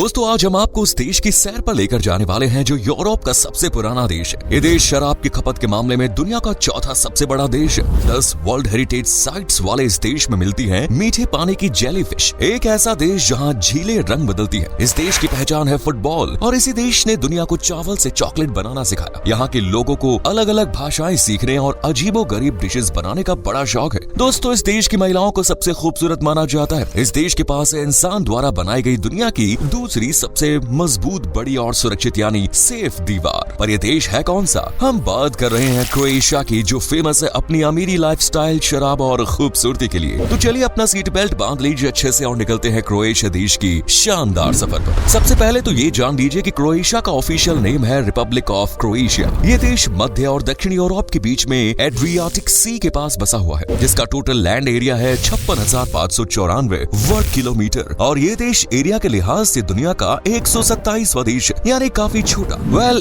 दोस्तों आज हम आपको उस देश की सैर पर लेकर जाने वाले हैं जो यूरोप का सबसे पुराना देश है। ये देश शराब की खपत के मामले में दुनिया का चौथा सबसे बड़ा देश है। 10 वर्ल्ड हेरिटेज साइट्स वाले इस देश में मिलती है मीठे पानी की जेलीफिश। एक ऐसा देश जहाँ झीलें रंग बदलती है। इस देश की पहचान है फुटबॉल और इसी देश ने दुनिया को चावल से चॉकलेट बनाना सिखाया। यहाँ के लोगों को अलग अलग भाषाएं सीखने और अजीबो गरीब डिशेस बनाने का बड़ा शौक है। दोस्तों इस देश की महिलाओं को सबसे खूबसूरत माना जाता है। इस देश के पास है इंसान द्वारा बनाई गई दुनिया की दूसरी सबसे मजबूत, बड़ी और सुरक्षित यानी सेफ दीवार। पर यह देश है कौन सा? हम बात कर रहे हैं क्रोएशिया की, जो फेमस है अपनी अमीरी लाइफस्टाइल, शराब और खूबसूरती के लिए। तो चलिए अपना सीट बेल्ट बांध लीजिए अच्छे से और निकलते हैं क्रोएशिया देश की शानदार सफर पर। सबसे पहले तो ये जान लीजिए कि क्रोएशिया का ऑफिशियल नेम है रिपब्लिक ऑफ क्रोएशिया। ये देश मध्य और दक्षिणी यूरोप के बीच में एड्रियाटिक सी के पास बसा हुआ है, जिसका टोटल लैंड एरिया है 56,594 वर्ग किलोमीटर। और ये देश एरिया के लिहाज से दुनिया का 127वां देश है, यानी काफी छोटा।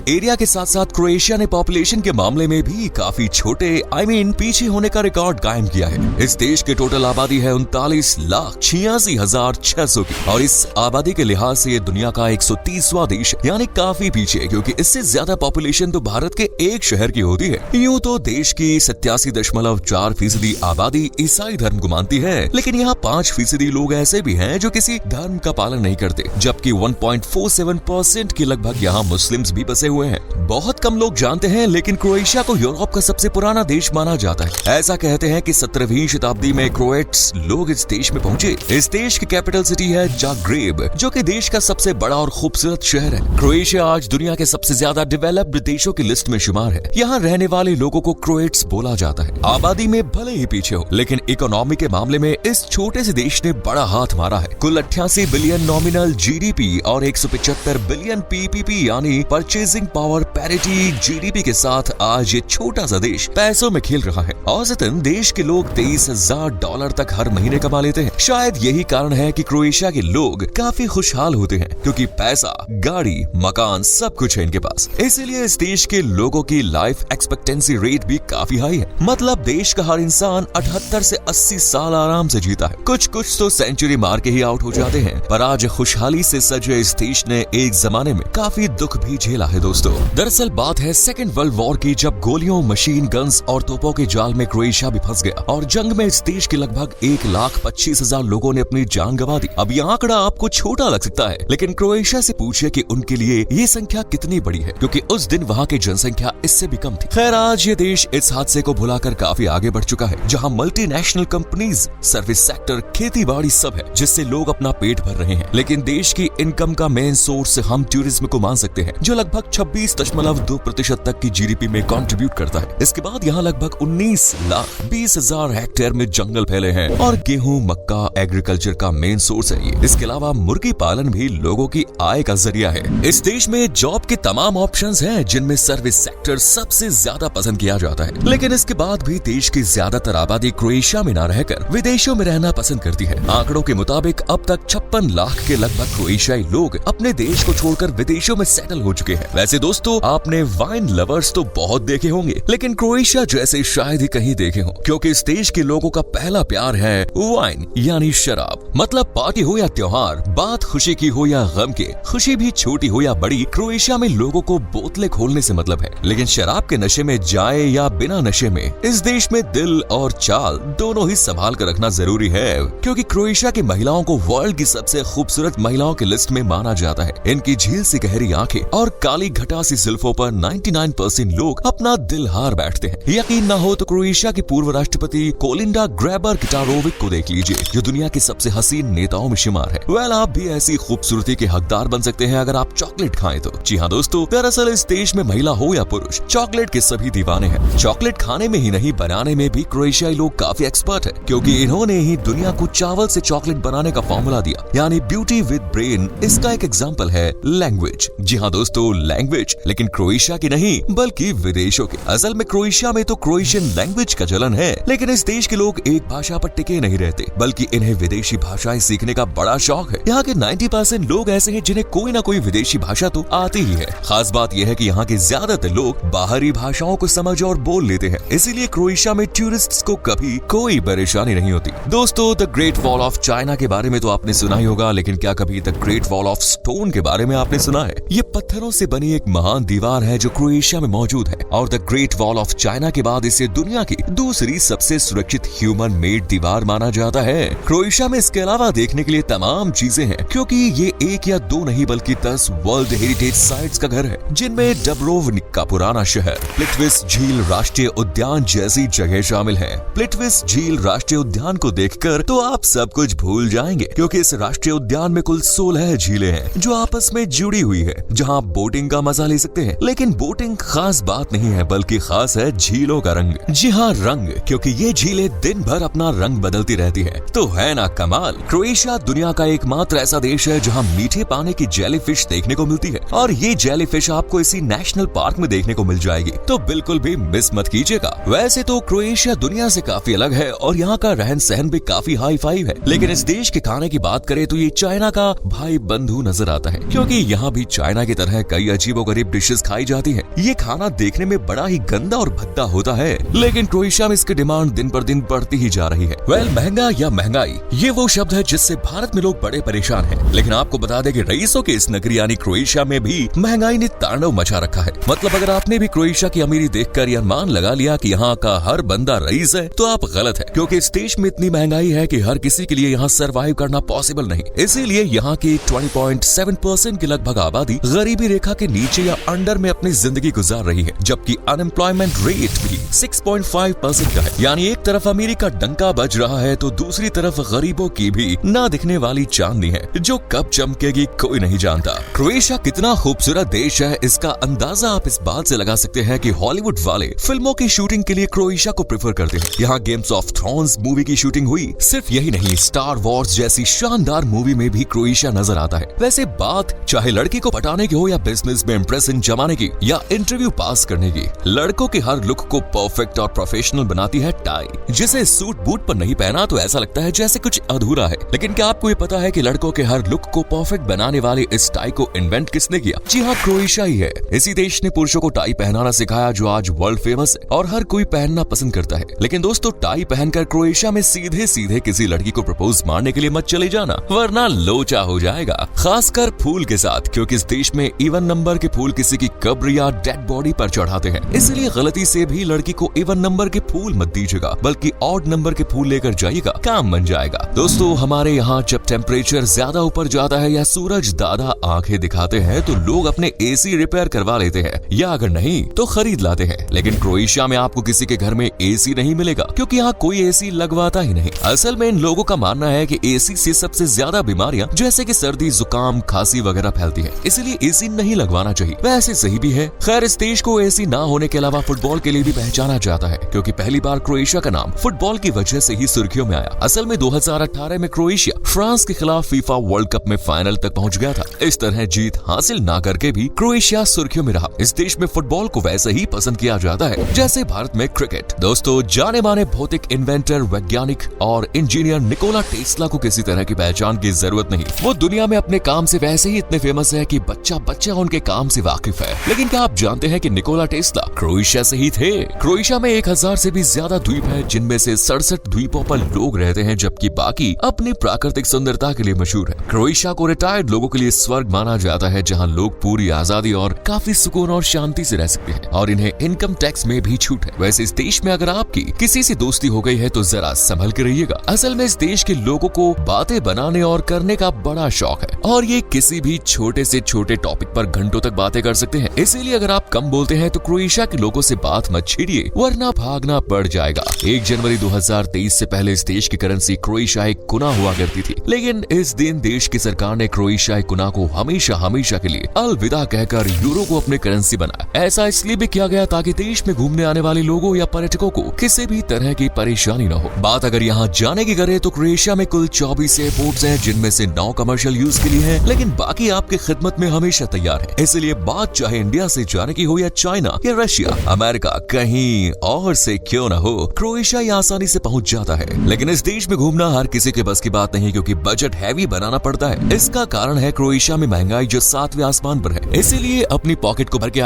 एरिया के साथ साथ क्रोएशिया ने पॉपुलेशन के मामले में भी काफी छोटे पीछे होने का रिकॉर्ड कायम किया है। इस देश की टोटल आबादी है 39,86,600 की, और इस आबादी के लिहाज से ये दुनिया का 130वां देश है, यानी काफी पीछे, क्योंकि इससे ज्यादा पॉपुलेशन तो भारत के एक शहर की होती है। यूँ तो देश की 87.4% आबादी ईसाई धर्म को मानती है, लेकिन यहाँ 5% लोग ऐसे भी हैं जो किसी धर्म का पालन नहीं करते, जबकि 1.47% के लगभग यहाँ मुस्लिम्स भी बसे हुए हैं। बहुत कम लोग जानते हैं, लेकिन क्रोएशिया को यूरोप का सबसे पुराना देश माना जाता है। ऐसा कहते हैं कि 17वीं शताब्दी में क्रोएट्स लोग इस देश में पहुंचे। इस देश की कैपिटल सिटी है जाग्रेब, जो कि देश का सबसे बड़ा और खूबसूरत शहर है। क्रोएशिया आज दुनिया के सबसे ज्यादा डेवलप्ड देशों की लिस्ट में शुमार है। यहाँ रहने वाले लोगों को क्रोएट्स बोला जाता है। आबादी में भले ही पीछे हो, लेकिन इकोनॉमी के मामले में इस छोटे से देश ने बड़ा हाथ मारा है। कुल 88 बिलियन नॉमिनल जीडीपी और 175 बिलियन पीपीपी यानी परचेजिंग पावर पैरिटी जीडीपी के साथ आज ये छोटा सा देश पैसों में खेल रहा है। औसतन देश के लोग $23,000 तक हर महीने कमा लेते हैं। शायद यही कारण है कि क्रोएशिया के लोग काफी खुशहाल होते हैं, क्योंकि पैसा, गाड़ी, मकान सब कुछ है इनके पास। इसीलिए इस देश के लोगों की लाइफ एक्सपेक्टेंसी रेट भी काफी हाई है। मतलब देश का हर इंसान 78 से 80 साल आराम से जीता है। कुछ तो सेंचुरी मार के ही आउट हो जाते हैं। पर आज खुशहाली से सजे इस देश ने एक जमाने में काफी दुख भी झेला है। दोस्तों दरअसल बात है सेकेंड वर्ल्ड वॉर की, जब गोलियों, मशीन गन्स और तोपों के जाल में क्रोएशिया भी फंस गया और जंग में इस देश के लगभग 1,25,000 लोगों ने अपनी जान गंवा दी। अब यह आंकड़ा आपको छोटा लग सकता है, लेकिन क्रोएशिया से पूछिए कि उनके लिए ये संख्या कितनी बड़ी है, क्योंकि उस दिन वहाँ की जनसंख्या इससे भी कम थी। खैर आज ये देश इस हादसे को भुलाकर काफी आगे बढ़ चुका है, जहाँ मल्टीनेशनल कंपनीज, सर्विस सेक्टर, खेती बाड़ी सब है, जिससे लोग अपना पेट भर रहे हैं। लेकिन देश की इनकम का मेन सोर्स हम टूरिज्म को मान सकते हैं, जो लगभग 26.2% तक की जीडीपी में कंट्रीब्यूट करता है। इसके बाद यहाँ लगभग 19,20,000 हेक्टेयर में जंगल फैले हैं और गेहूं, मक्का एग्रीकल्चर का मेन सोर्स है ये। इसके अलावा मुर्गी पालन भी लोगों की आय का जरिया है। इस देश में जॉब के तमाम ऑप्शंस हैं, जिनमें सर्विस सेक्टर सबसे ज्यादा पसंद किया जाता है। लेकिन इसके बाद भी देश की ज्यादातर आबादी क्रोएशिया में न रहकर विदेशों में रहना पसंद करती है। आंकड़ों के मुताबिक अब तक 56 लाख के लगभग क्रोएशियाई लोग अपने देश को छोड़कर विदेशों में सेटल हो चुके हैं। वैसे दोस्तों आपने वाइन लवर्स तो बहुत देखे होंगे, लेकिन क्रोएशिया जैसे शायद ही कहीं देखे हो, क्योंकि इस देश के लोगों का पहला प्यार है वाइन यानी शराब। मतलब पार्टी हो या त्योहार, बात खुशी की हो या गम के, खुशी भी छोटी हो या बड़ी, क्रोएशिया में लोगों को बोतलें खोलने से मतलब है। लेकिन शराब के नशे में जाए या बिना नशे में, इस देश में दिल और चाल दोनों ही संभाल कर रखना जरूरी है, क्योंकि क्रोएशिया की महिलाओं को वर्ल्ड की सबसे खूबसूरत महिलाओं की लिस्ट में माना जाता है। इनकी झील सी गहरी आंखें और काली घटासी जुल्फों पर 99% लोग अपना दिल हार बैठते हैं। यकीन ना हो तो क्रोएशिया की पूर्व राष्ट्रपति कोलिंडा ग्रैबर-किटारोविक को देख लीजिए, जो दुनिया की सबसे हसीन नेताओं में शुमार है। आप भी ऐसी खूबसूरती के हकदार बन सकते हैं अगर आप चॉकलेट खाएं तो। जी हाँ दोस्तों, दरअसल इस देश में महिला हो या पुरुष, चॉकलेट के सभी दीवाने हैं। चॉकलेट खाने में ही नहीं, बनाने में भी क्रोएशियाई लोग काफी एक्सपर्ट है, क्योंकि इन्होंने ही दुनिया को चावल से चॉकलेट बनाने का फॉर्मूला दिया, यानी ब्यूटी विद ब्रेन। इसका एक एग्जाम्पल है लैंग्वेज। जी हाँ दोस्तों, लैंग्वेज, लेकिन क्रोएशिया की नहीं बल्कि विदेशों के। असल में क्रोएशिया में तो क्रोएशियन लैंग्वेज का चलन है, लेकिन इस देश के लोग एक भाषा पर टिके नहीं रहते, बल्कि इन्हें विदेशी भाषाएं सीखने का बड़ा शौक है। यहाँ के 90% लोग ऐसे हैं जिन्हें कोई ना कोई विदेशी भाषा तो आती ही है। खास बात यह है कि यहाँ के ज्यादातर लोग बाहरी भाषाओं को समझ और बोल लेते हैं, इसीलिए क्रोएशिया में टूरिस्ट्स को कभी कोई परेशानी नहीं होती। दोस्तों, the great wall of China के बारे में तो आपने सुना ही होगा, लेकिन क्या कभी the great wall of stone के बारे में आपने सुना है? ये पत्थरों से बनी एक महान दीवार है जो क्रोएशिया में मौजूद है और the great wall of China के बाद इसे दुनिया की दूसरी सबसे सुरक्षित ह्यूमन मेड दीवार माना जाता है। क्रोएशिया में इसके अलावा देखने के लिए तमाम चीजें हैं, क्योंकि ये एक या दो नहीं बल्कि 10 वर्ल्ड हेरिटेज साइट्स का घर है, जिनमें डब्रोवनिक का पुराना शहर, प्लिट्विस झील राष्ट्रीय उद्यान जैसी जगह शामिल है। प्लिट्विस झील राष्ट्रीय उद्यान को देखकर तो आप सब कुछ भूल जाएंगे, क्योंकि इस राष्ट्रीय उद्यान में कुल 16 झीलें हैं जो आपस में जुड़ी हुई है, जहां आप बोटिंग का मजा ले सकते हैं। लेकिन बोटिंग खास बात नहीं है, बल्कि खास है झीलों का रंग। जी हाँ, रंग, क्योंकि ये झीलें दिन भर अपना रंग बदलती रहती है। तो है ना कमाल। क्रोएशिया दुनिया का एकमात्र ऐसा देश है जहाँ मीठे पानी की जेलीफिश देखने को मिलती है, और ये जेलीफिश आपको इसी नेशनल पार्क में देखने को मिल जाएगी, तो बिल्कुल भी मिस मत कीजिएगा। वैसे तो क्रोएशिया दुनिया से काफी अलग है और यहाँ का रहन सहन भी काफी हाई फाई है, लेकिन इस देश के खाने की बात करें तो ये चाइना का भाई बंधु नजर आता है, क्योंकि यहाँ भी चाइना की तरह कई अजीबोगरीब डिशेस खाई जाती है। ये खाना देखने में बड़ा ही गंदा और भद्दा होता है, लेकिन क्रोएशिया में इसकी डिमांड दिन पर दिन बढ़ती ही जा रही है। महंगा या महंगाई, ये वो शब्द है जिससे भारत में लोग बड़े परेशान हैं, लेकिन आपको बता दें कि रईसों के इस नगरी यानी क्रोएशिया में भी महंगाई ने तांडव मचा रखा है। मतलब अगर आपने भी क्रोएशिया की अमीरी देखकर यह अनुमान लगा लिया कि यहाँ का हर बंदा रईस है, तो आप गलत है, क्योंकि इस देश में इतनी महंगाई है कि हर किसी के लिए यहाँ सरवाइव करना पॉसिबल नहीं। इसीलिए यहाँ की 20.7% की लगभग आबादी गरीबी रेखा के नीचे या अंडर में अपनी जिंदगी गुजार रही है, जबकि अनएम्प्लॉयमेंट रेट भी 6.5% का है। यानी एक तरफ अमीरी का डंका बज रहा है तो दूसरी तरफ गरीबों की भी ना दिखने वाली चांदनी है, जो कब चमकेगी कोई नहीं जानता। क्रोएशिया कितना खूबसूरत देश है, इसका अंदाजा आप इस बात से लगा सकते हैं कि हॉलीवुड वाले फिल्मों की शूटिंग के लिए क्रोएशिया को प्रेफर करते हैं। यहाँ गेम्स ऑफ थ्रोन्स मूवी की शूटिंग हुई। सिर्फ यही नहीं, स्टार वॉर्स जैसी शानदार मूवी में भी क्रोएशिया नजर आता है। वैसे बात चाहे लड़की को पटाने की हो या बिजनेस में इंप्रेशन जमाने की या इंटरव्यू पास करने की, लड़कों के हर लुक को परफेक्ट और प्रोफेशनल बनाती है टाई, जिसे सूट बूट पर नहीं पहना तो ऐसा लगता है जैसे कुछ अधूरा है। लेकिन क्या आपको ये पता है कि लड़कों के हर लुक को परफेक्ट बनाने वाले इस टाई को इन्वेंट किसने किया? जी हाँ, क्रोएशिया ही है। इसी देश ने पुरुषों को टाई पहनाना सिखाया, जो आज वर्ल्ड फेमस है और हर कोई पहनना पसंद करता है। लेकिन दोस्तों, टाई पहनकर क्रोएशिया में सीधे सीधे किसी लड़की को प्रपोज मारने के लिए मत चले जाना, वरना लोचा हो जाएगा। खासकर फूल के साथ, क्योंकि इस देश में इवन नंबर के फूल किसी की कब्र या डेड बॉडी पर चढ़ाते हैं। इसलिए गलती से भी लड़की को इवन नंबर के फूल मत दीजिएगा, बल्कि ऑड नंबर के फूल लेकर जाइएगा, काम बन जाएगा। दोस्तों, हमारे यहाँ जब टेम्परेचर ज्यादा ऊपर जाता है या सूरज दादा आंखें दिखाते हैं तो लोग अपने एसी रिपेयर करवा लेते हैं, या अगर नहीं तो खरीद लाते हैं। लेकिन क्रोएशिया में आपको किसी के घर में एसी नहीं मिलेगा, क्योंकि यहाँ कोई एसी लगवाता ही नहीं। असल में इन लोगों का मानना है कि एसी से सबसे ज्यादा बीमारियां जैसे कि सर्दी, जुकाम, खांसी वगैरह फैलती है, इसलिए एसी नहीं लगवाना चाहिए। वैसे सही भी है। खैर, इस देश को एसी ना होने के अलावा फुटबॉल के लिए भी पहचाना जाता है, क्योंकि पहली बार क्रोएशिया का नाम फुटबॉल की वजह से ही सुर्खियों में आया। असल में 2018 में क्रोएशिया फ्रांस के खिलाफ फीफा वर्ल्ड कप में फाइनल तक पहुंच गया था। इस तरह जीत हासिल ना करके भी क्रोएशिया सुर्खियों में रहा। इस देश में फुटबॉल को वैसे ही पसंद किया जाता है जैसे भारत में क्रिकेट। दोस्तों, जाने माने भौतिक इन्वेंटर, वैज्ञानिक और इंजीनियर निकोला टेस्ला को किसी तरह की पहचान की जरूरत नहीं। वो दुनिया में अपने काम से वैसे ही इतने फेमस है कि बच्चा बच्चा उनके काम से वाकिफ है। लेकिन क्या आप जानते हैं कि निकोला टेस्ला क्रोएशिया से ही थे? क्रोएशिया में 1000 से भी ज्यादा द्वीप है, जिनमें से 67 द्वीपों पर लोग रहते हैं, जबकि बाकी अपनी प्राकृतिक सुंदरता के लिए मशहूर है। क्रोएशिया को रिटायर्ड लोगों के लिए स्वर्ग माना जाता है, जहां लोग पूरी आजादी और काफी सुकून और शांति से रह सकते हैं, और इन्हें इनकम टैक्स में भी छूट है। वैसे इस देश में अगर आपकी किसी से दोस्ती हो गई है तो जरा संभल के रहिएगा। असल में इस देश के लोगों को बातें बनाने और करने का बड़ा शौक है, और ये किसी भी छोटे से छोटे टॉपिक पर घंटों तक बातें कर सकते हैं। इसीलिए अगर आप कम बोलते हैं तो क्रोएशिया के लोगों से बात मत छेड़िए, वरना भागना पड़ जाएगा। 1 जनवरी 2023 से पहले इस देश की करेंसी क्रोएशियाई कुना हुआ करती थी, लेकिन इस दिन देश की सरकार ने क्रोएशियाई कुना को हमेशा हमेशा के लिए अलविदा कहकर यूरो को अपनी करेंसी बनाया। ऐसा इसलिए भी किया गया ताकि देश में घूमने आने वाले लोगों या पर्यटकों को किसी भी तरह की परेशानी न हो। बात अगर यहाँ जाने की करें तो क्रोएशिया में कुल 24 एयरपोर्ट्स हैं, जिनमें से 9 कमर्शियल यूज के लिए हैं, लेकिन बाकी आपकी खिदमत में हमेशा तैयार है। इसलिए बात चाहे इंडिया से जाने की हो या चाइना या रशिया, अमेरिका, कहीं और से क्यों न हो, क्रोएशिया आसानी से पहुंच जाता है। लेकिन इस देश में घूमना हर किसी के बस की बात नहीं, क्योंकि क्योंकि बजट हैवी बनाना पड़ता है। इसका कारण है क्रोएशिया में महंगाई जो 7वें आसमान पर है। इसीलिए अपनी पॉकेट को भर के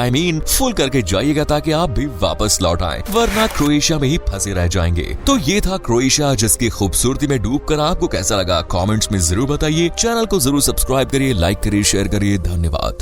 फुल करके जाइएगा ताकि आप भी वापस लौट आए, वरना क्रोएशिया में ही फंसे रह जाएंगे। तो ये था क्रोएशिया, जिसकी खूबसूरती में डूबकर आपको कैसा लगा कमेंट्स में जरूर बताइए। चैनल को जरूर सब्सक्राइब करिए, लाइक करिए, शेयर करिए। धन्यवाद।